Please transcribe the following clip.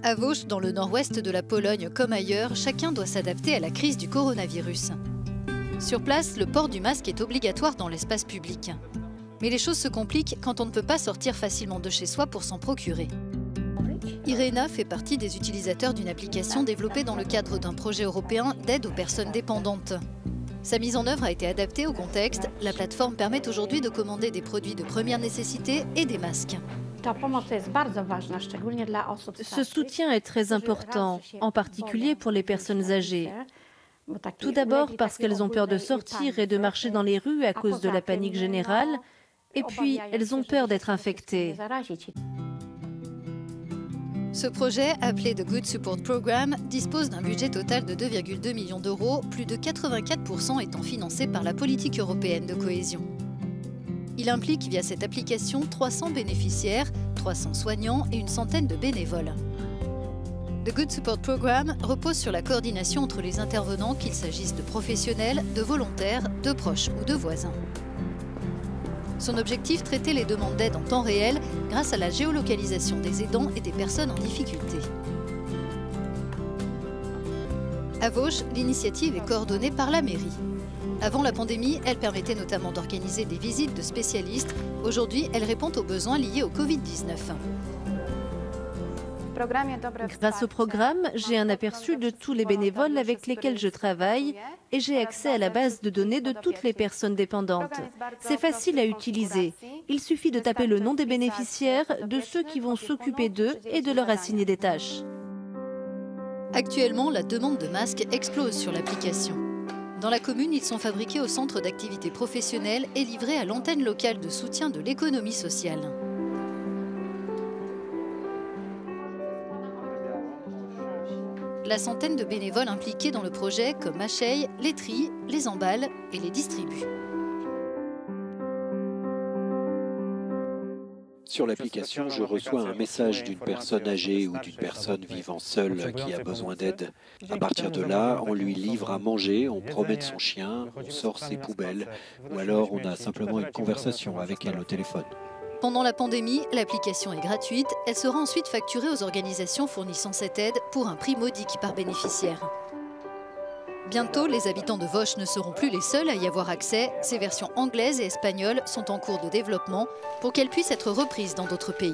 À Wałcz, dans le nord-ouest de la Pologne comme ailleurs, chacun doit s'adapter à la crise du coronavirus. Sur place, le port du masque est obligatoire dans l'espace public. Mais les choses se compliquent quand on ne peut pas sortir facilement de chez soi pour s'en procurer. Irena fait partie des utilisateurs d'une application développée dans le cadre d'un projet européen d'aide aux personnes dépendantes. Sa mise en œuvre a été adaptée au contexte. La plateforme permet aujourd'hui de commander des produits de première nécessité et des masques. Ce soutien est très important, en particulier pour les personnes âgées. Tout d'abord parce qu'elles ont peur de sortir et de marcher dans les rues à cause de la panique générale, et puis elles ont peur d'être infectées. Ce projet, appelé The Good Support Program, dispose d'un budget total de 2,2 millions d'euros, plus de 84% étant financé par la politique européenne de cohésion. Il implique via cette application 300 bénéficiaires, 300 soignants et une centaine de bénévoles. The Good Support Program repose sur la coordination entre les intervenants, qu'il s'agisse de professionnels, de volontaires, de proches ou de voisins. Son objectif, traiter les demandes d'aide en temps réel grâce à la géolocalisation des aidants et des personnes en difficulté. À Wałcz, l'initiative est coordonnée par la mairie. Avant la pandémie, elle permettait notamment d'organiser des visites de spécialistes. Aujourd'hui, elle répond aux besoins liés au Covid-19. Grâce au programme, j'ai un aperçu de tous les bénévoles avec lesquels je travaille et j'ai accès à la base de données de toutes les personnes dépendantes. C'est facile à utiliser. Il suffit de taper le nom des bénéficiaires, de ceux qui vont s'occuper d'eux et de leur assigner des tâches. Actuellement, la demande de masques explose sur l'application. Dans la commune, ils sont fabriqués au centre d'activité professionnelle et livrés à l'antenne locale de soutien de l'économie sociale. La centaine de bénévoles impliqués dans le projet, comme Macheille, les trient, les emballent et les distribuent. Sur l'application, je reçois un message d'une personne âgée ou d'une personne vivant seule qui a besoin d'aide. À partir de là, on lui livre à manger, on promène son chien, on sort ses poubelles, ou alors on a simplement une conversation avec elle au téléphone. Pendant la pandémie, l'application est gratuite. Elle sera ensuite facturée aux organisations fournissant cette aide pour un prix modique par bénéficiaire. Bientôt, les habitants de Wałcz ne seront plus les seuls à y avoir accès. Ces versions anglaises et espagnoles sont en cours de développement pour qu'elles puissent être reprises dans d'autres pays.